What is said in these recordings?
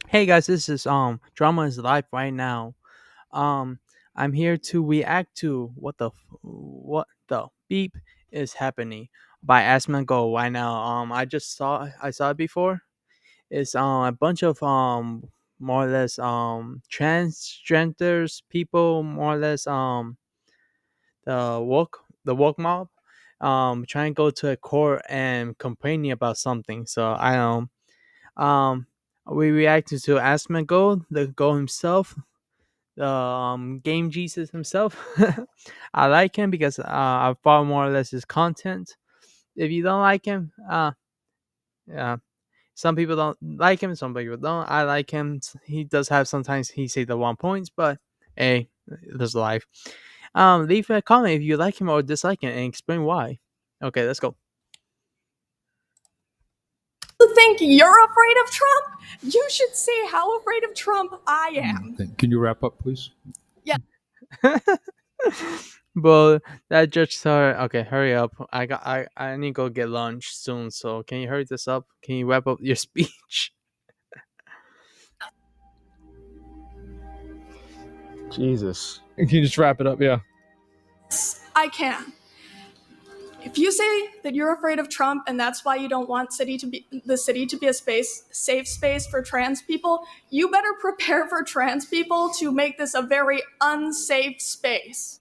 Hey guys, this is Drama is live right now. Um I'm here to react to what the beep is happening by asmongold right now. I saw it before. It's a bunch of more or less transgenders people, more or less the woke mob trying to go to a court and complaining about something. So I um, we reacted to Asmongold, the Gold himself, the Game Jesus himself. I like him because I follow more or less his content. If you don't like him, yeah, some people don't like him, some people don't. I like him. He does have sometimes he say the wrong points, but hey, there's life. Leave a comment if you like him or dislike him and explain why. Okay, let's go. You think you're afraid of Trump? You should see how afraid of Trump I am. Can you wrap up, please? Yeah. But that judge sir, okay, hurry up. I need to go get lunch soon. So can you hurry this up? Can you wrap up your speech? Jesus. Can you just wrap it up? Yeah. Yes, I can. If you say that you're afraid of Trump and that's why you don't want the city to be a safe space for trans people, you better prepare for trans people to make this a very unsafe space.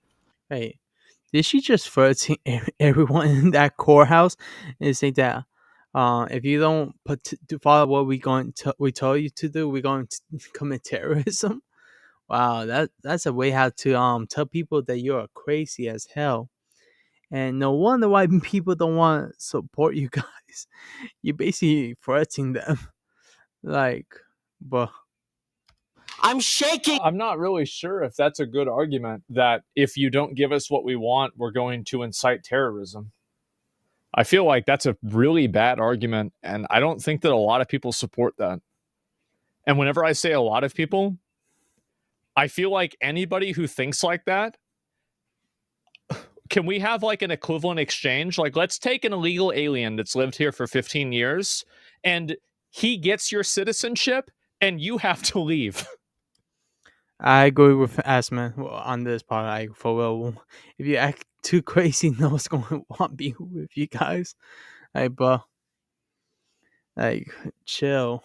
Hey, did she just threaten everyone in that courthouse and say that if you don't to follow what we told you to do, we're going to commit terrorism? Wow, that's a way how to tell people that you're crazy as hell. And no wonder why people don't want to support you guys. You're basically threatening them. Like, but I'm shaking. I'm not really sure if that's a good argument that if you don't give us what we want, we're going to incite terrorism. I feel like that's a really bad argument, and I don't think that a lot of people support that. And whenever I say a lot of people, I feel like anybody who thinks like that, can we have like an equivalent exchange? Like, let's take an illegal alien that's lived here for 15 years and he gets your citizenship and you have to leave. I agree with Asman on this part. Like, for real, if you act too crazy, no one's going to want to be with you guys. Like, but like, chill.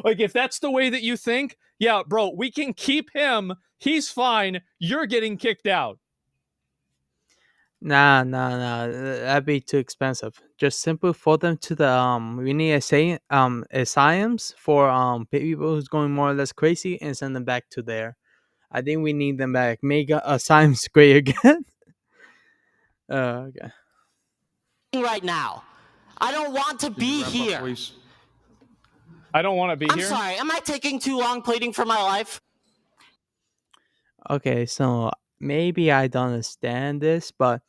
Like, if that's the way that you think, yeah, bro, we can keep him. He's fine. You're getting kicked out. Nah. That'd be too expensive. Just simply for them to the we need to say asylums for people who's going more or less crazy and send them back to there. I think we need them back. Make asylums great again. Okay. Right now. I don't want to be here. I don't want to be I'm here. sorry. Am I taking too long pleading for my life? Okay, so maybe I don't understand this, but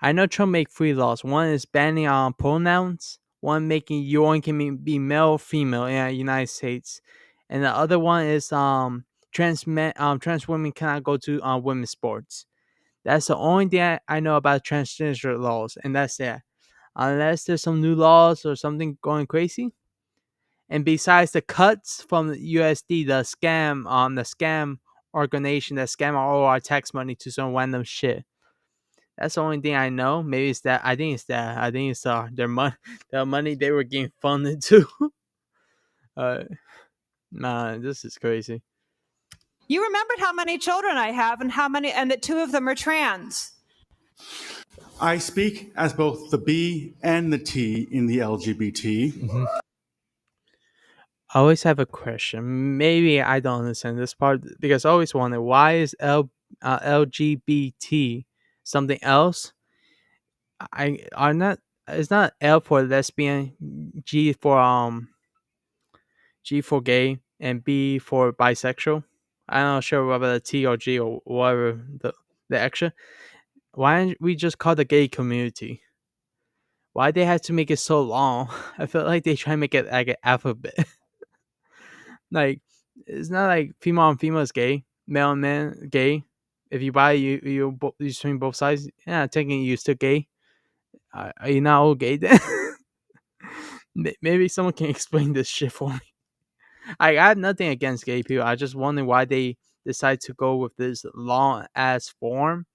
I know Trump make three laws. One is banning pronouns. One making you only can be male or female in the United States, and the other one is trans women cannot go to women's sports. That's the only thing I know about transgender laws, and that's it. Unless there's some new laws or something going crazy. And besides the cuts from the USD, the scam organization that scam all our tax money to some random shit. That's the only thing I know. Maybe it's that. I think it's that. I think it's their money, the money they were getting funded to. uh, nah, this is crazy. You remembered how many children I have and that two of them are trans. I speak as both the B and the T in the LGBT. I always have a question. Maybe I don't understand this part because I always wonder why is LGBT something else? I are not. It's not L for lesbian, G for gay, and B for bisexual. I'm not sure whether the T or G or whatever the extra. Why don't we just call the gay community? Why they have to make it so long? I feel like they try to make it like an alphabet. Like, it's not like female and female is gay, male and man gay. If you buy you swing both sides. Yeah, technically you still gay. Are you not all gay then? Maybe someone can explain this shit for me. I have nothing against gay people. I just wonder why they decide to go with this long ass form.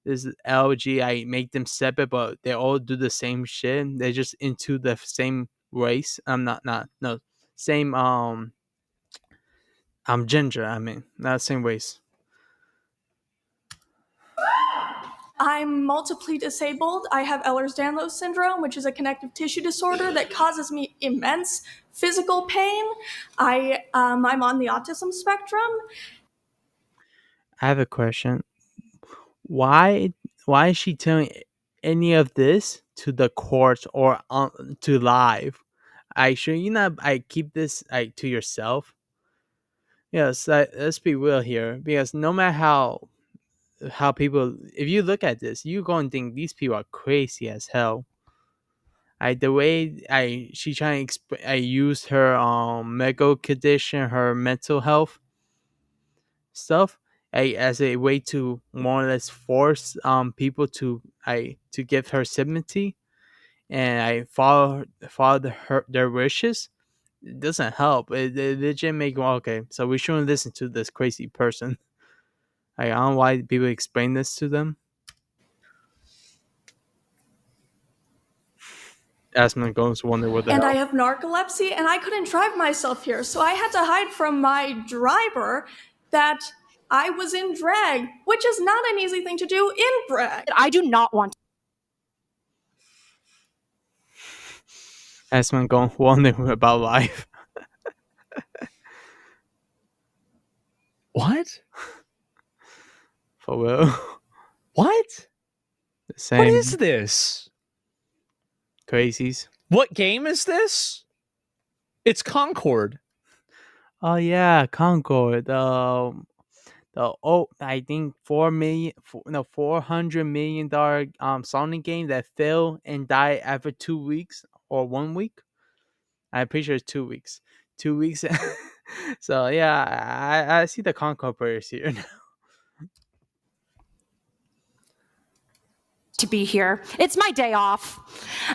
This LG, I make them separate, but they all do the same shit. They're just into the same race. I'm not no same I'm ginger. I mean, not same race. I'm multiply disabled. I have Ehlers-Danlos syndrome, which is a connective tissue disorder that causes me immense physical pain. I'm on the autism spectrum. I have a question. Why why is she telling any of this to the courts or to live? I sure you not. I keep this to yourself. Yes, let's be real here, because no matter how people, if you look at this, you go and think these people are crazy as hell. The way she trying to I use her medical condition, her mental health stuff, as a way to more or less force people to give her sympathy, and I follow their wishes. It doesn't help. It just make, well, okay, so we shouldn't listen to this crazy person. I don't know why people explain this to them. Asmon goes wonder what the And I hell. have narcolepsy, and I couldn't drive myself here, so I had to hide from my driver that I was in drag, which is not an easy thing to do in drag. I do not want Asmon going wonder about life. What? For real. What? The What same is this? crazies. What game is this? It's Concord. Oh yeah, Concord. I think 4 million, no, $400 million Sonic game that failed and died after 2 weeks or 1 week. I'm pretty sure it's 2 weeks. 2 weeks. So yeah, I see the Concord players here. to be here. It's my day off.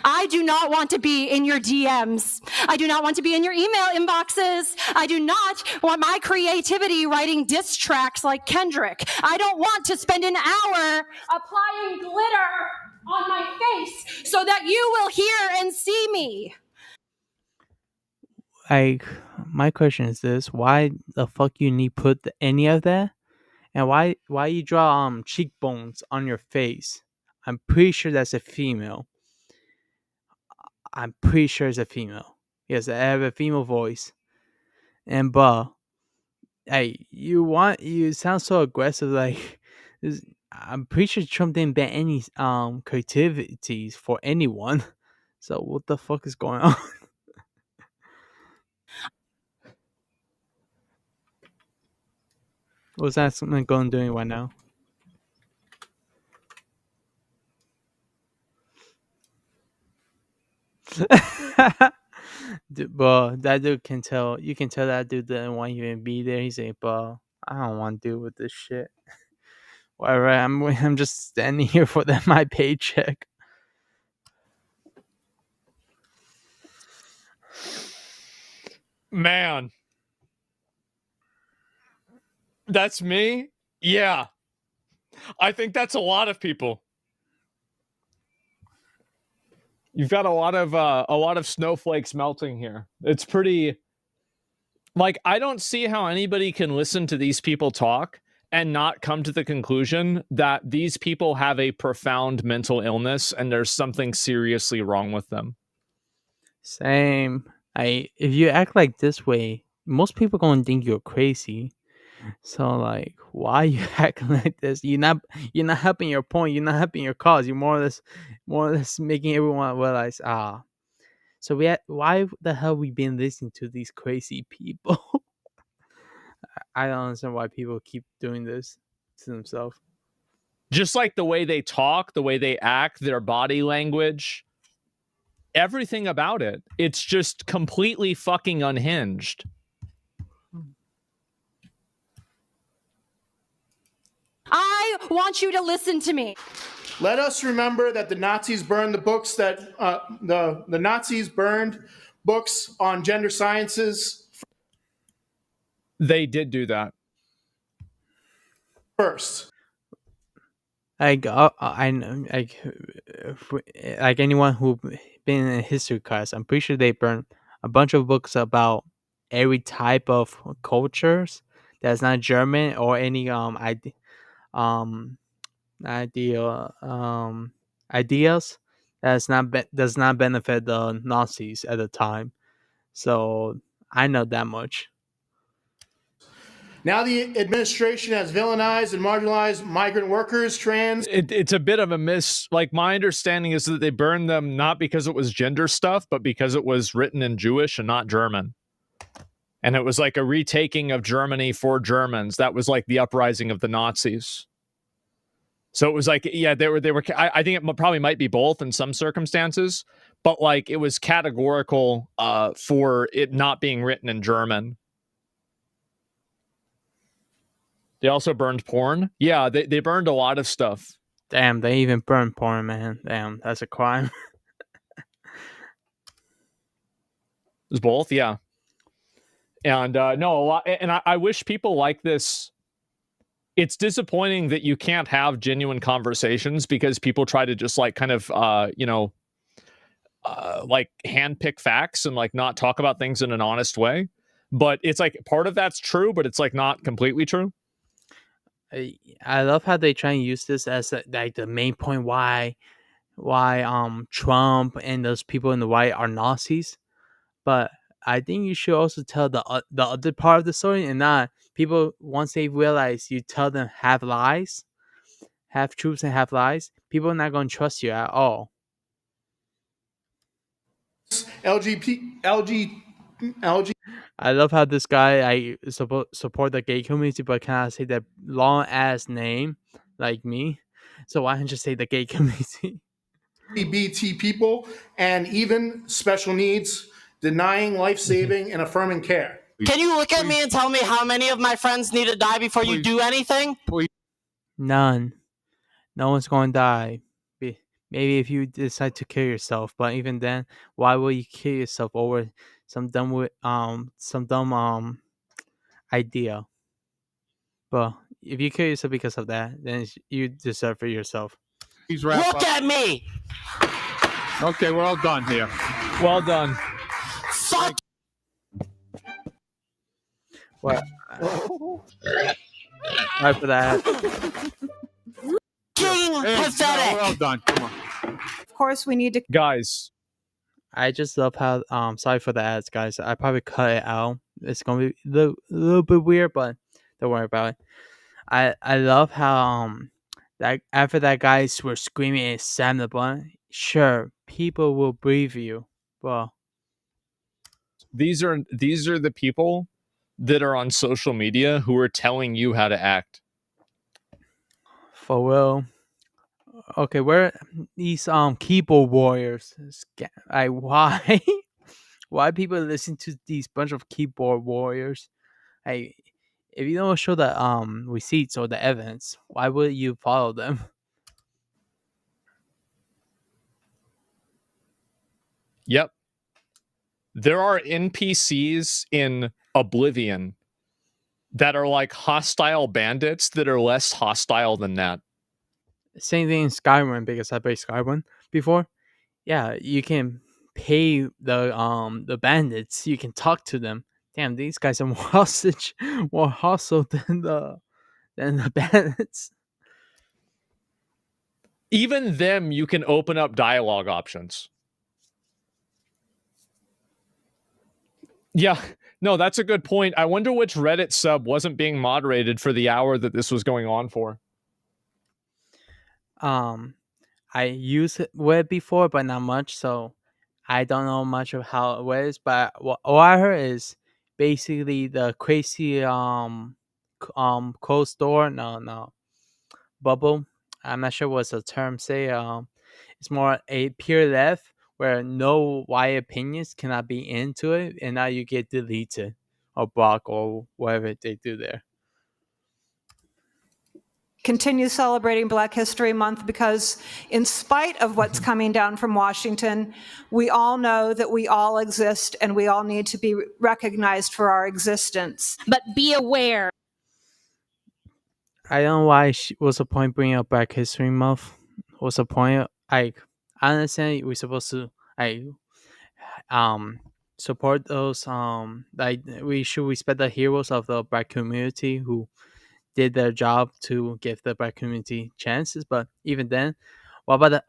I do not want to be in your DMs. I do not want to be in your email inboxes. I do not want my creativity writing diss tracks like Kendrick. I don't want to spend an hour applying glitter on my face so that you will hear and see me. Like, my question is this: why the fuck you need put any of that? And why you draw cheekbones on your face? I'm pretty sure that's a female. I'm pretty sure it's a female. Yes, I have a female voice. And hey, you sound so aggressive. Like, I'm pretty sure Trump didn't ban any creativities for anyone. So what the fuck is going on? What's that something going doing right now? Bro, that dude can tell. You can tell that dude didn't want to even be there. He's like, bro, I don't want to deal with this shit. Whatever. I'm just standing here for my paycheck. Man. That's me? Yeah. I think that's a lot of people. You've got a lot of snowflakes melting here. It's pretty, like, I don't see how anybody can listen to these people talk and not come to the conclusion that these people have a profound mental illness and there's something seriously wrong with them. Same. If you act like this way, most people gonna think you're crazy. So like, why you acting like this? You're not helping your point. You're not helping your cause. You're more or less making everyone realize, so why the hell we been listening to these crazy people? I don't understand why people keep doing this to themselves. Just like the way they talk, the way they act, their body language, everything about it. It's just completely fucking unhinged. I want you to listen to me. Let us remember that the Nazis burned the books that the Nazis burned books on gender sciences They did do that. first. I know, like anyone who been in a history class, I'm pretty sure they burned a bunch of books about every type of cultures that's not German or any um idea ideas that's not does not benefit the Nazis at the time. So I know that much. Now the administration has villainized and marginalized migrant workers, trans. It's a bit of a miss. Like, my understanding is that they burned them not because it was gender stuff, but because it was written in Jewish and not German. And it was like a retaking of Germany for Germans. That was like the uprising of the Nazis. So it was like, yeah, they were. I think it probably might be both in some circumstances, but like it was categorical for it not being written in German. They also burned porn. Yeah, they burned a lot of stuff. Damn, they even burn porn, man. Damn, that's a crime. It was both, yeah. And no, a lot. And I wish people like this. It's disappointing that you can't have genuine conversations because people try to just like kind of, like handpick facts and like not talk about things in an honest way. But it's like part of that's true, but it's like not completely true. I love how they try and use this as like the main point why Trump and those people in the white are Nazis. But I think you should also tell the other part of the story, and not people once they realize you tell them half lies, half truths and half lies. People are not going to trust you at all. LG. I love how this guy support the gay community, but cannot say that long ass name like me. So why don't you say the gay community? LGBT people and even special needs, denying life saving and affirming care. Can you look at me and tell me how many of my friends need to die before you do anything? None. No one's going to die. Maybe if you decide to kill yourself, but even then, why will you kill yourself over some dumb idea? But if you kill yourself because of that, then you deserve it yourself. Look at me! Okay, we're all done here. Well done. Fuck! What? Right for that. King Hey, pathetic! we're all done. Come on. Of course, we need to. Guys, I just love how sorry for the ads, guys. I probably cut it out. It's gonna be a little bit weird, but don't worry about it. I love how that after that guys were screaming and Sam the button. Sure, people will believe you. Well, these are the people that are on social media who are telling you how to act. for real. Okay, where these keyboard warriors? Like why? Why people listen to these bunch of keyboard warriors? Hey, if you don't show the receipts or the evidence, why would you follow them? Yep. There are NPCs in Oblivion that are like hostile bandits that are less hostile than that. Same thing in Skyrim because I played Skyrim before. Yeah, you can pay the bandits. You can talk to them. Damn, these guys are more hostage, more hostile than the bandits. Even them, you can open up dialogue options. Yeah, no, that's a good point. I wonder which Reddit sub wasn't being moderated for the hour that this was going on for. I used web before, but not much, so I don't know much of how it was. But what I heard is basically the crazy closed door. No bubble. I'm not sure what's the term say. It's more a pure left where no white opinions cannot be into it, and now you get deleted or blocked or whatever they do there. continue celebrating Black History Month because in spite of what's coming down from Washington, we all know that we all exist and we all need to be recognized for our existence. But be aware. I don't know why what's the point bringing up Black History Month. What's the point? Like, I understand we're supposed to like um support those like we should respect the heroes of the Black community who did their job to give the Black community chances. But even then, what about the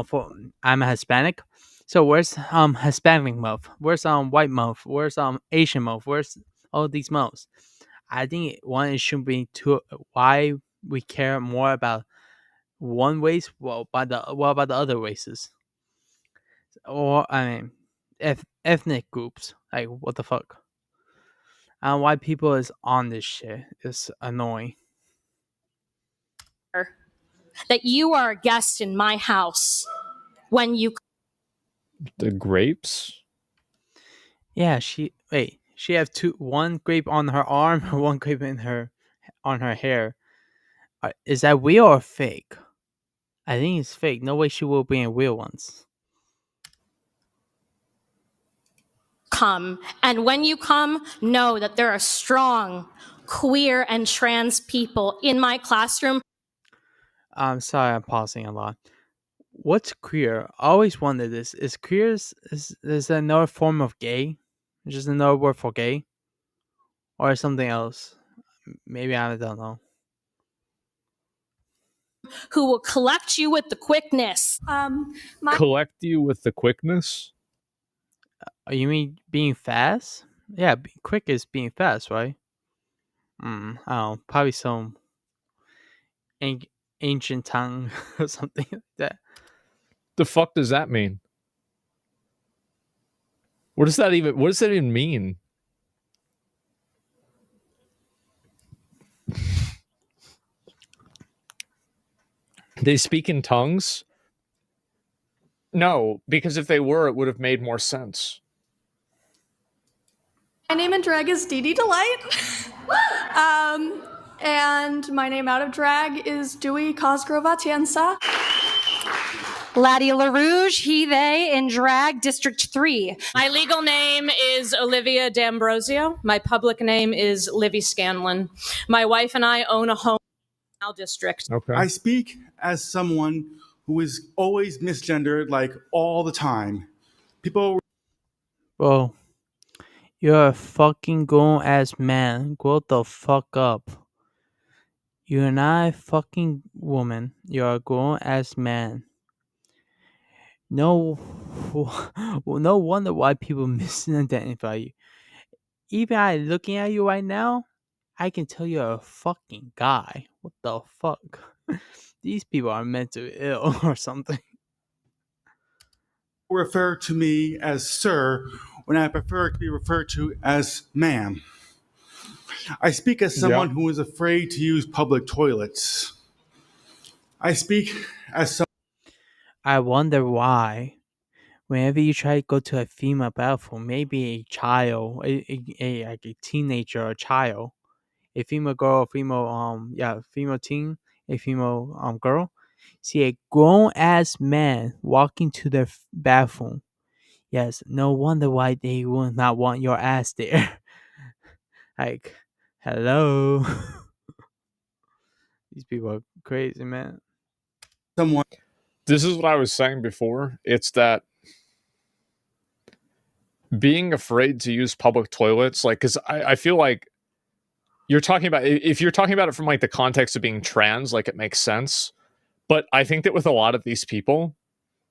for I'm a Hispanic, so where's Hispanic month? Where's white month? Where's Asian month? Where's all these months? I think one it should be two. Why we care more about one race? Well, by the what about the other races? Or I mean, ethnic groups. Like what the fuck? And why people is on this shit is annoying. That you are a guest in my house when you The grapes? Yeah, she have one grape on her arm, one grape in her on her hair. Is that real or fake? I think it's fake. No way she will be in real ones. come. And when you come, know that there are strong queer and trans people in my classroom. I'm sorry, I'm pausing a lot. What's queer? I always wondered this. Is queer is another form of gay? Just another word for gay? Or something else? Maybe I don't know. Who will collect you with the quickness. Collect you with the quickness? You mean being fast? Yeah, quick is being fast, right? I don't know, probably some ancient tongue or something like that. The fuck does that mean? What does that even mean? They speak in tongues? No, because if they were, it would have made more sense. My name in drag is Dee Dee Delight. And my name out of drag is Dewey Cosgrove Atienza. Laddie LaRouge, he, they, in drag, District 3. My legal name is Olivia D'Ambrosio. My public name is Livy Scanlon. My wife and I own a home in our district. Okay. I speak as someone who is always misgendered, like all the time. People. Bro, you're a fucking grown ass man. Grow the fuck up. You're not a fucking woman. You're a grown ass man. No, no wonder why people misidentify you. Even I looking at you right now, I can tell you're a fucking guy. What the fuck? These people are mentally ill or something. Refer to me as sir when I prefer to be referred to as ma'am. I speak as someone who is afraid to use public toilets. I speak as someone. I wonder why. Whenever you try to go to a female bathroom, maybe a child, like a teenager or a child, a female girl, female teen, a female girl, see a grown ass man walking to their bathroom. Yes, no wonder why they will not want your ass there. Like, hello. These people are crazy, man. Someone. This is what I was saying before. It's that being afraid to use public toilets, like, because I feel like you're talking about, if you're talking about it from like the context of being trans, like it makes sense. But I think that with a lot of these people,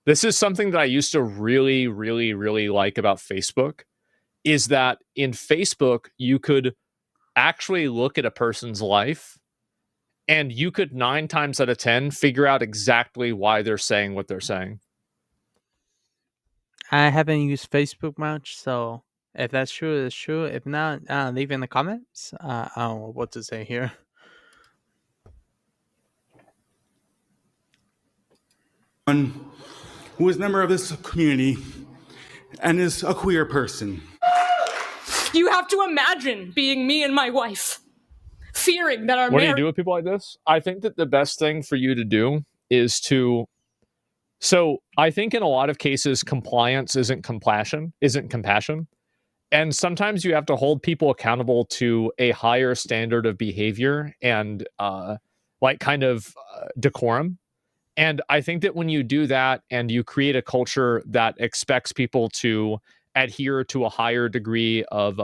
this is something that I used to really, really, really like about Facebook, is that in Facebook, you could actually look at a person's life and you could 9 times out of 10 figure out exactly why they're saying what they're saying. I haven't used Facebook much, so if that's true, it's true. If not, leave in the comments. I don't know what to say here. Who is a member of this community and is a queer person. You have to imagine being me and my wife. fearing that our What do you marriage. do with people like this? I think that the best thing for you to do is to. So I think in a lot of cases, compliance isn't compassion. And sometimes you have to hold people accountable to a higher standard of behavior and like kind of decorum. And I think that when you do that and you create a culture that expects people to adhere to a higher degree of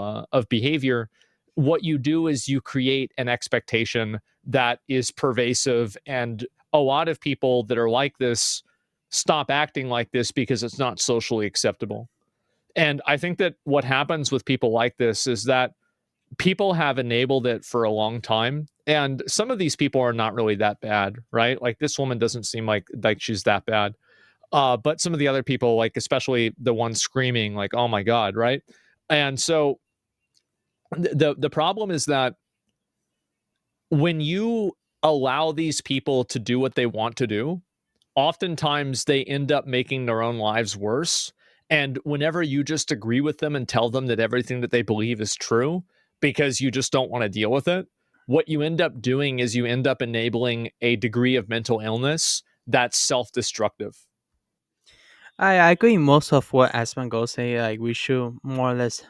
behavior, what you do is you create an expectation that is pervasive. And a lot of people that are like this stop acting like this because it's not socially acceptable. And I think that what happens with people like this is that people have enabled it for a long time, and some of these people are not really that bad, right? Like this woman doesn't seem like she's that bad. But some of the other people, like especially the ones screaming, like, "Oh my god," right? And so the problem is that when you allow these people to do what they want to do, oftentimes they end up making their own lives worse. And whenever you just agree with them and tell them that everything that they believe is true because you just don't want to deal with it, what you end up doing is you end up enabling a degree of mental illness that's self-destructive. I agree most of what asmongold say. Like we should more or less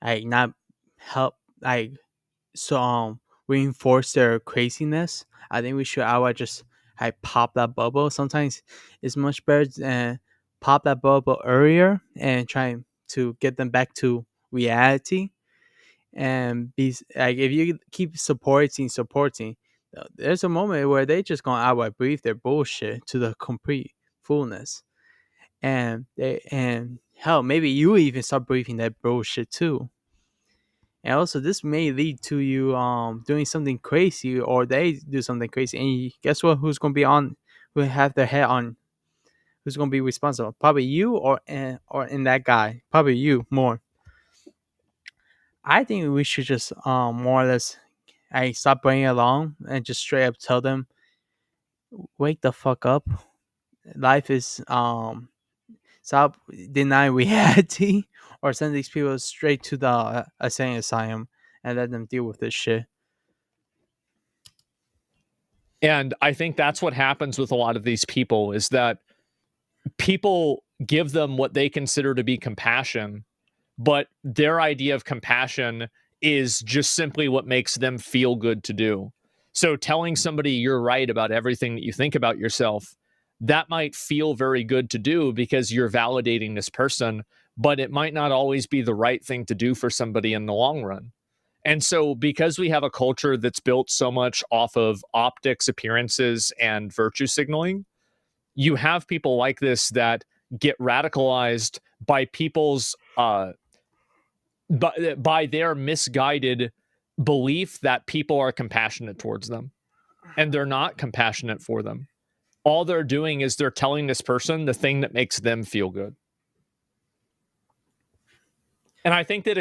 like not help like so reinforce their craziness. I think we should outright just like pop that bubble. Sometimes it's much better than pop that bubble earlier and try to get them back to reality. And be like if you keep supporting, there's a moment where they just gonna outright believe their bullshit to the complete fullness. And hell, maybe you even start believing that bullshit too. And also, this may lead to you doing something crazy, or they do something crazy. And guess what? Who's gonna be on? Who have their head on? Who's gonna be responsible? Probably you, or in that guy. Probably you more. I think we should just more or less, I stop bringing it along and just straight up tell them, wake the fuck up. Life is stop denying reality, or send these people straight to the insane asylum and let them deal with this shit. And I think that's what happens with a lot of these people is that people give them what they consider to be compassion, but their idea of compassion is just simply what makes them feel good to do. So telling somebody you're right about everything that you think about yourself, that might feel very good to do because you're validating this person, but it might not always be the right thing to do for somebody in the long run. And so, because we have a culture that's built so much off of optics, appearances, and virtue signaling, you have people like this that get radicalized by people's by their misguided belief that people are compassionate towards them, and they're not compassionate for them. All they're doing is they're telling this person the thing that makes them feel good. And I think that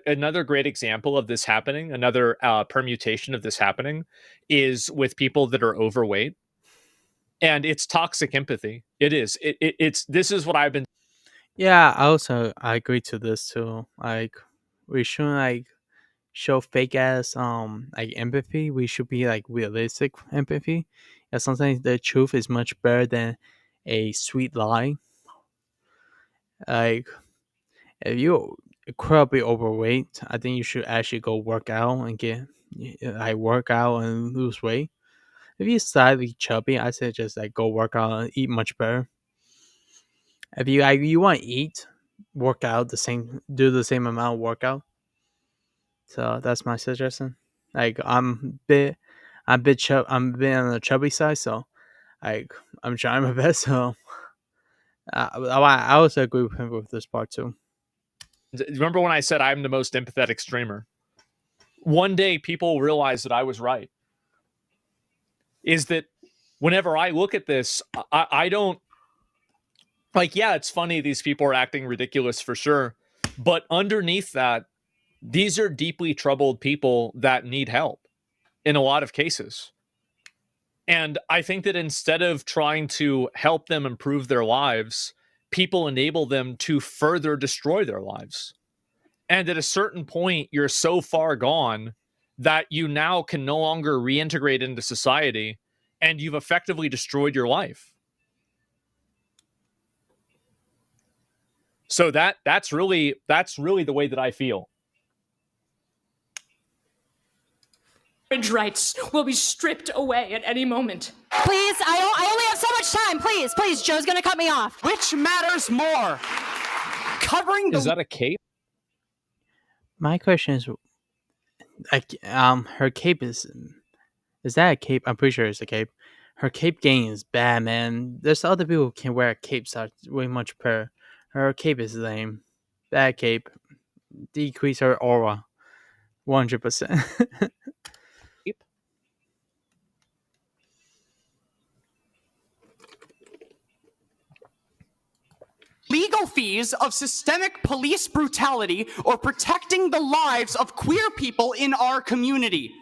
another great example of this happening, another permutation of this happening, is with people that are overweight, and it's toxic empathy. It is. It's this is what I've been. Yeah, I agree to this too. Like we shouldn't like show fake ass like empathy. We should be like realistic empathy. Yeah, sometimes the truth is much better than a sweet lie. Like if you incredibly overweight, I think you should actually go work out and work out and lose weight. If you're slightly chubby, I say just like go work out and eat much better. If you want to eat, work out do the same amount of workout. So that's my suggestion. Like I'm a bit on the chubby side, so like I'm trying my best. So I also agree with him with this part too. Remember when I said I'm the most empathetic streamer? One day people realize that I was right. Is that whenever I look at this, I don't like, yeah, it's funny. These people are acting ridiculous for sure. But underneath that, these are deeply troubled people that need help in a lot of cases. And I think that instead of trying to help them improve their lives, people enable them to further destroy their lives. And at a certain point, you're so far gone that you now can no longer reintegrate into society, and you've effectively destroyed your life. So that's really the way that I feel. Rights will be stripped away at any moment. Please, I only have so much time. Please, Joe's gonna cut me off. Which matters more? Covering the Is that a cape? My question is, like, her cape is that a cape? I'm pretty sure it's a cape. Her cape game is bad, man. There's other people who can wear capes that are way much better. Her cape is lame. Bad cape. Decrease her aura. 100%. legal fees of systemic police brutality or protecting the lives of queer people in our community.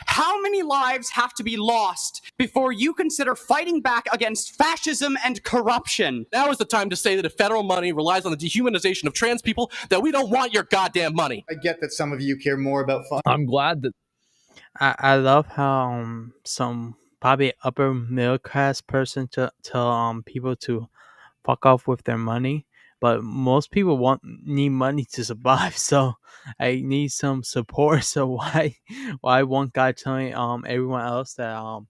How many lives have to be lost before you consider fighting back against fascism and corruption? Now is the time to say that if federal money relies on the dehumanization of trans people, that we don't want your goddamn money. I get that some of you care more about fun. I'm glad that I love how some probably upper middle class person to tell people to fuck off with their money, but most people need money to survive. So I need some support. So why one guy telling everyone else that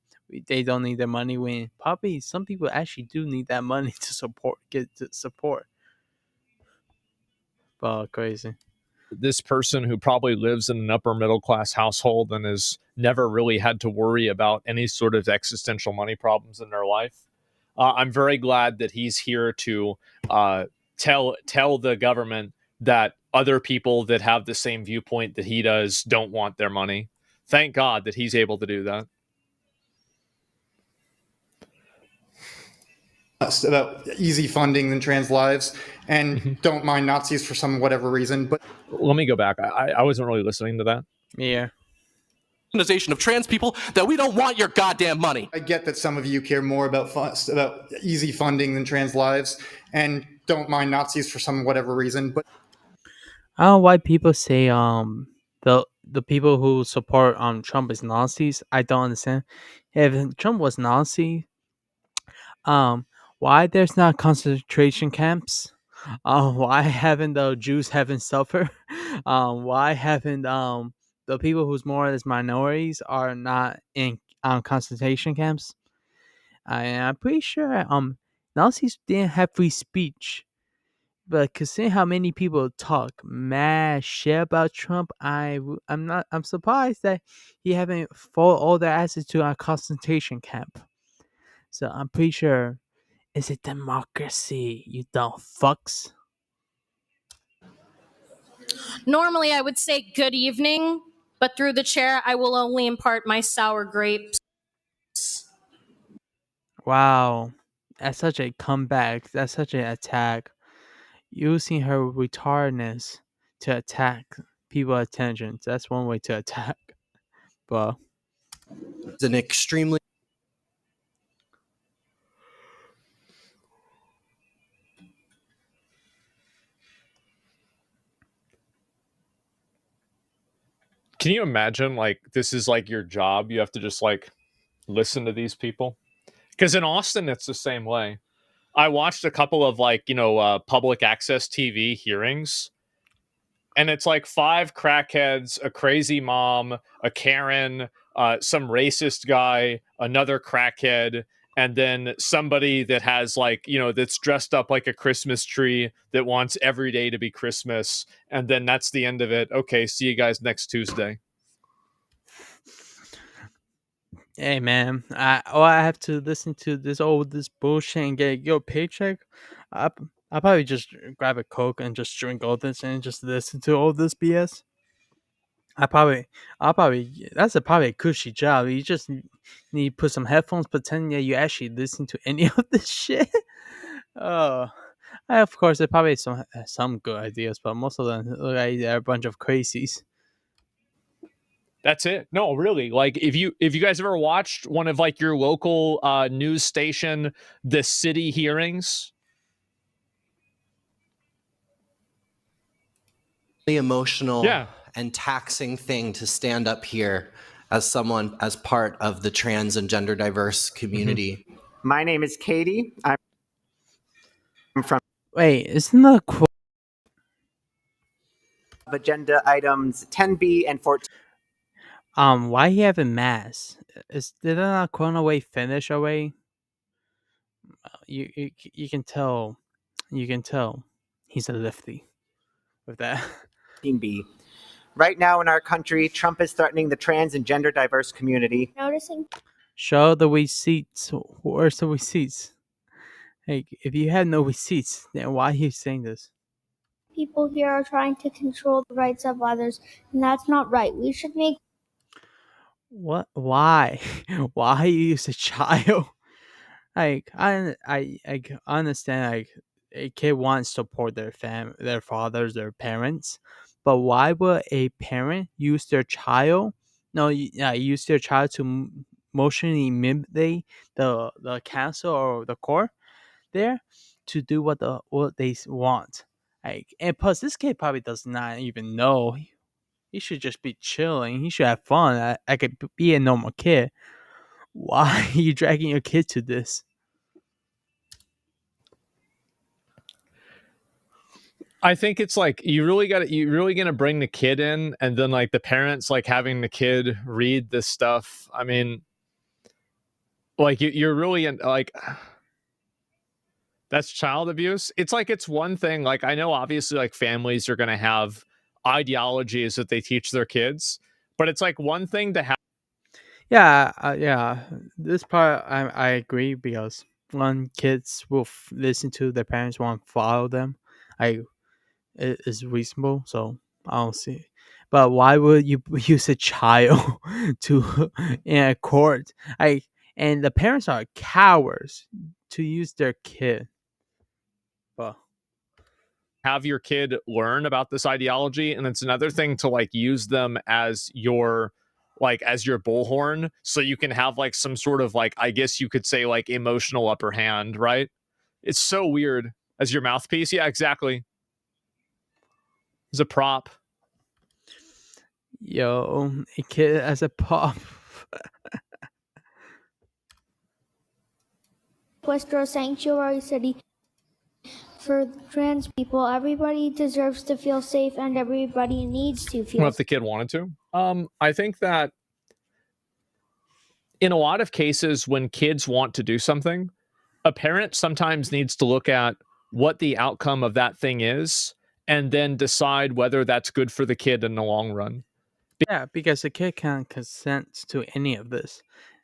they don't need their money when probably some people actually do need that money to get to support. But crazy. this person who probably lives in an upper middle class household and has never really had to worry about any sort of existential money problems in their life. I'm very glad that he's here to tell the government that other people that have the same viewpoint that he does don't want their money. Thank God that he's able to do that. About easy funding than trans lives, and don't mind Nazis for some whatever reason. But let me go back. I wasn't really listening to that. Yeah. Of trans people, that we don't want your goddamn money. I get that some of you care more about easy funding than trans lives, and don't mind Nazis for some whatever reason. But I don't know why people say the people who support Trump is Nazis. I don't understand. If Trump was Nazi, why there's not concentration camps? Why haven't the Jews haven't suffered? Why haven't the people who's more as minorities are not in concentration camps? I'm pretty sure Nazis didn't have free speech. But considering how many people talk mad shit about Trump, I'm surprised that he haven't fought all their asses to a concentration camp. So I'm pretty sure it's a democracy, you dumb fucks. Normally, I would say good evening, but through the chair, I will only impart my sour grapes. Wow, that's such a comeback. That's such an attack. Using her retardedness to attack people's attention. That's one way to attack. But it's an extremely Can you imagine, like, this is like your job? You have to just like listen to these people. Because in Austin, it's the same way. I watched a couple of public access TV hearings, and it's like 5 crackheads, a crazy mom, a Karen, some racist guy, another crackhead, and then somebody that has that's dressed up like a Christmas tree that wants every day to be Christmas. And then that's the end of it. Okay, see you guys next Tuesday. Hey man, I have to listen to this bullshit and get your paycheck. I'll probably just grab a Coke and just drink all this and just listen to all this BS. I'll probably that's probably a cushy job. You just need to put some headphones, pretend that you actually listen to any of this shit. Of course, there probably some good ideas, but most of them look like they're a bunch of crazies. That's it. No, really. Like if you guys ever watched one of like your local news station, the city hearings. Emotional. Yeah. and taxing thing to stand up here as someone as part of the trans and gender diverse community. My name is Katie. I'm from Wait, isn't the quote? agenda items 10B and 14. Why he having mass? Did not Corona Way finish away? You can tell, he's a lefty with that. 14B. Right now in our country, Trump is threatening the trans and gender diverse community. Noticing Show the receipts. Where's the receipts? Hey, if you had no receipts, then why are you saying this? people here are trying to control the rights of others, and that's not right. We should make What? Why? Why you use a child? Like I understand like a kid wants to support their fathers, their parents, but why would a parent use their child? No, use their child to emotionally manipulate the council or the court there to do what they want. Like, and plus, this kid probably does not even know. He should just be chilling. He should have fun. I could be a normal kid. Why are you dragging your kid to this? I think it's like you really gonna bring the kid in, and then like the parents like having the kid read this stuff. I mean, like you're really in like that's child abuse. It's like it's one thing. Like I know obviously like families are gonna have ideologies that they teach their kids, but it's like one thing to have. Yeah. This part I agree because when kids will listen to their parents, won't follow them. I It is reasonable, so I don't see. But why would you use a child to in a court? And the parents are cowards to use their kid. But Have your kid learn about this ideology, and it's another thing to like use them as your bullhorn, so you can have like some sort of like, I guess you could say, like emotional upper hand, right? It's so weird. As your mouthpiece. Yeah, exactly. As a prop. Yo, a kid as a pop. Westro sanctuary city for trans people. Everybody deserves to feel safe, and everybody needs to feel Well, if the kid wanted to. I think that in a lot of cases when kids want to do something, a parent sometimes needs to look at what the outcome of that thing is and then decide whether that's good for the kid in the long run. Yeah, because the kid can't consent to any of this.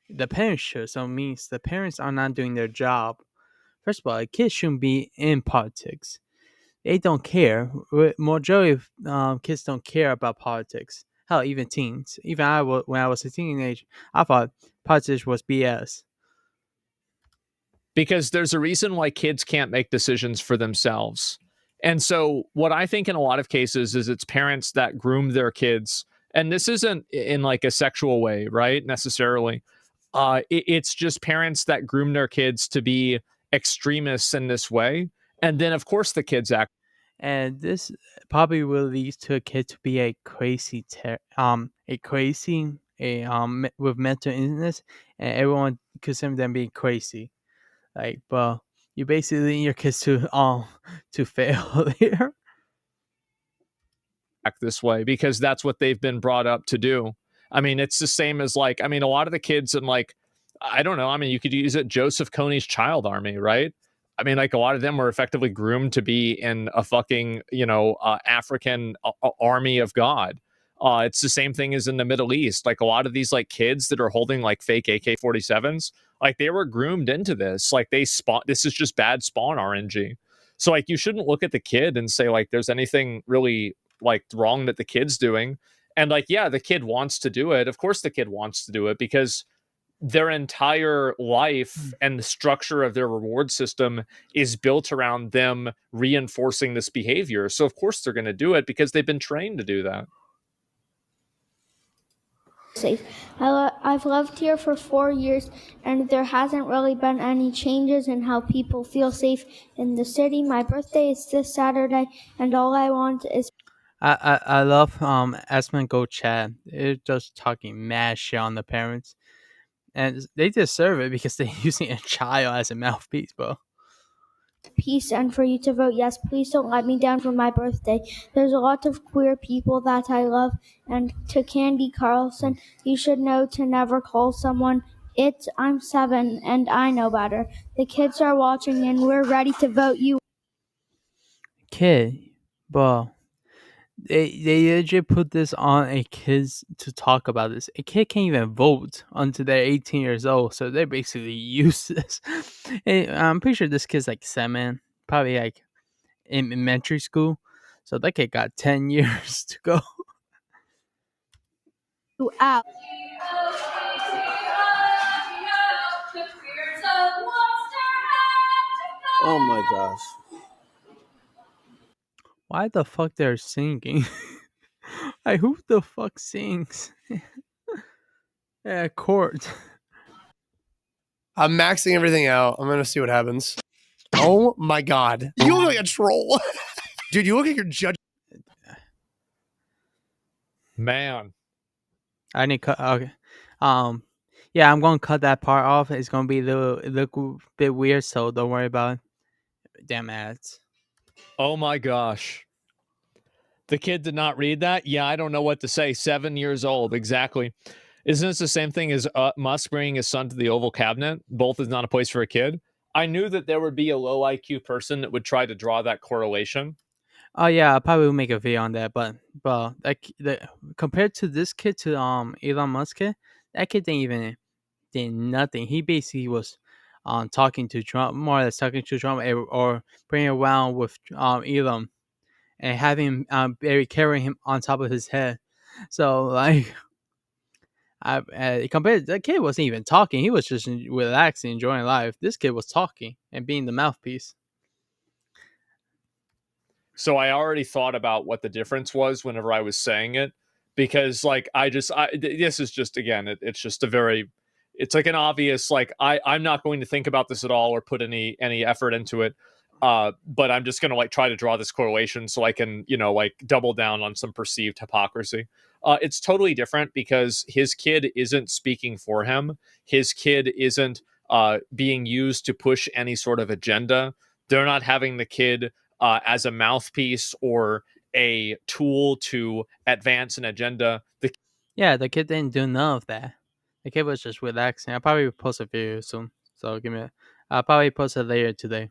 The parents should, so it means the parents are not doing their job. First of all, a kid shouldn't be in politics. They don't care. Majority of kids don't care about politics. Hell, even teens. Even when I was a teenager, I thought politics was BS. Because there's a reason why kids can't make decisions for themselves. And so what I think in a lot of cases is it's parents that groom their kids. And this isn't in like a sexual way, right? Necessarily. It's just parents that groom their kids to be extremists in this way. And then, of course, the kids act. And this probably will lead to a kid to be with mental illness, and everyone consider them being crazy. Like, but you basically need your kids to fail here. Act this way because that's what they've been brought up to do. I mean, it's the same as like, I mean, a lot of the kids in like, I don't know. I mean, you could use it Joseph Kony's child army, right? I mean, like a lot of them were effectively groomed to be in a fucking, African army of God. It's the same thing as in the Middle East. Like a lot of these like kids that are holding like fake AK-47s, like they were groomed into this. Like this is just bad spawn RNG. So like you shouldn't look at the kid and say like there's anything really like wrong that the kid's doing. And like, yeah, the kid wants to do it. Of course the kid wants to do it because their entire life and the structure of their reward system is built around them reinforcing this behavior. So of course they're going to do it because they've been trained to do that. safe. I've lived here for 4 years, and there hasn't really been any changes in how people feel safe in the city. My birthday is this Saturday, and all I want is... I love asmongold chat. They're just talking mad shit on the parents, and they deserve it because they're using a child as a mouthpiece, bro. Peace and for you to vote yes. Please don't let me down for my birthday. There's a lot of queer people that I love. And to Candy Carlson, you should know to never call someone it. I'm 7 and I know better. The kids are watching and we're ready to vote you. Kid, bro. They legit put this on a kids to talk about this. A kid can't even vote until they're 18 years old, so they're basically useless. And I'm pretty sure this kid's like 7, probably like in elementary school. So that kid got 10 years to go. Out. Oh my gosh. Why the fuck they're singing? Like, who the fuck sings? Yeah, court. I'm maxing everything out. I'm gonna see what happens. Oh my god. You look like a troll. Dude, you look like you're judging. Man. I need cut. Okay. Yeah, I'm gonna cut that part off. It's gonna be a little bit weird, so don't worry about it. Damn ads. Oh my gosh. The kid did not read that? Yeah, I don't know what to say. 7 years old, exactly. Isn't this the same thing as Musk bringing his son to the Oval Cabinet? Both is not a place for a kid. I knew that there would be a low IQ person that would try to draw that correlation. Oh yeah, I probably will make a video on that, but like compared to this kid to Elon Musk kid, that kid didn't even did nothing. He basically was talking to Trump, more or less talking to Trump, or playing around with Elon and having Barry carrying him on top of his head. So like, compared, that kid wasn't even talking. He was just relaxing, enjoying life. This kid was talking and being the mouthpiece. So I already thought about what the difference was whenever I was saying it, because like this is just again, it's just a very, it's like an obvious like I'm not going to think about this at all or put any effort into it. But I'm just gonna like try to draw this correlation so I can like double down on some perceived hypocrisy. It's totally different because his kid isn't speaking for him. His kid isn't being used to push any sort of agenda. They're not having the kid as a mouthpiece or a tool to advance an agenda. Yeah, the kid didn't do none of that. The kid was just relaxing. I'll probably post a video soon. So I'll probably post it later today.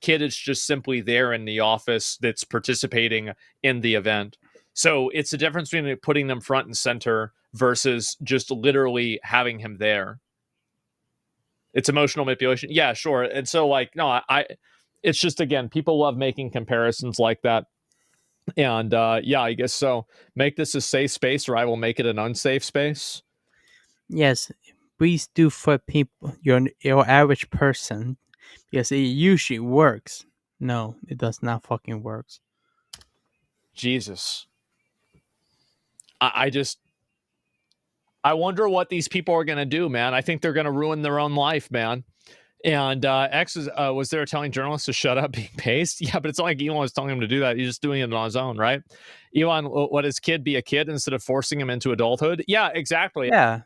Kid is just simply there in the office that's participating in the event. So it's the difference between putting them front and center versus just literally having him there. It's emotional manipulation. Yeah, sure. And so like, no, it's just, again, people love making comparisons like that. And yeah, I guess so. Make this a safe space or I will make it an unsafe space. Yes, please do for people, your average person, because it usually works. No, it does not fucking works. Jesus. I wonder what these people are going to do, man. I think they're going to ruin their own life, man. And X was there telling journalists to shut up being paced? Yeah, but it's not like Elon was telling him to do that. He's just doing it on his own, right? Elon, let his kid be a kid instead of forcing him into adulthood? Yeah, exactly. Yeah.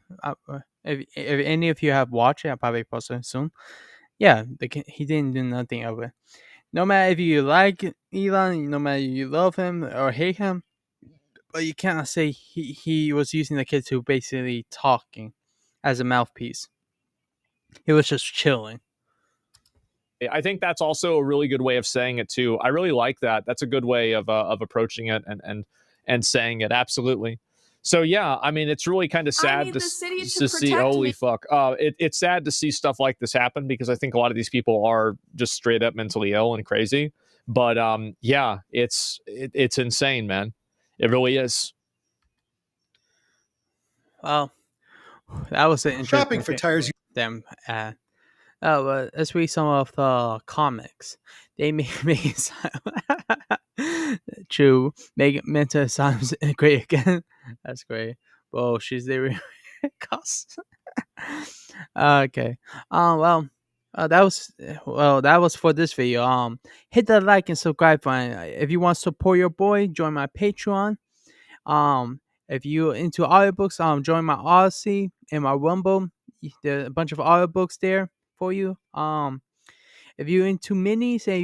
If any of you have watched it, I'll probably post it soon. Yeah, he didn't do nothing of it. No matter if you like Elon, no matter you love him or hate him, but you cannot say he was using the kid to basically talking as a mouthpiece. He was just chilling. I think that's also a really good way of saying it too. I really like that. That's a good way of approaching it and saying it. Absolutely. So yeah, I mean, it's really kind of sad to see. Holy fuck! It's sad to see stuff like this happen because I think a lot of these people are just straight up mentally ill and crazy. But yeah, it's insane, man. It really is. Well, that was an interesting Shopping for tires. Damn. But let's read some of the comics. They make it true. Make mental asylums great again. That's great. Well, she's the cost. Okay. Well, That was for this video. Hit the like and subscribe button. If you want to support your boy, join my Patreon. If you into audiobooks, join my Odyssey and my Rumble. There's a bunch of audiobooks there for you. If you're into minis and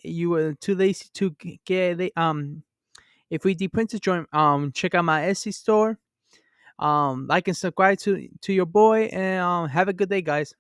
you were too lazy to get if we printed, join check out my Etsy store. Like and subscribe to your boy, and have a good day, guys.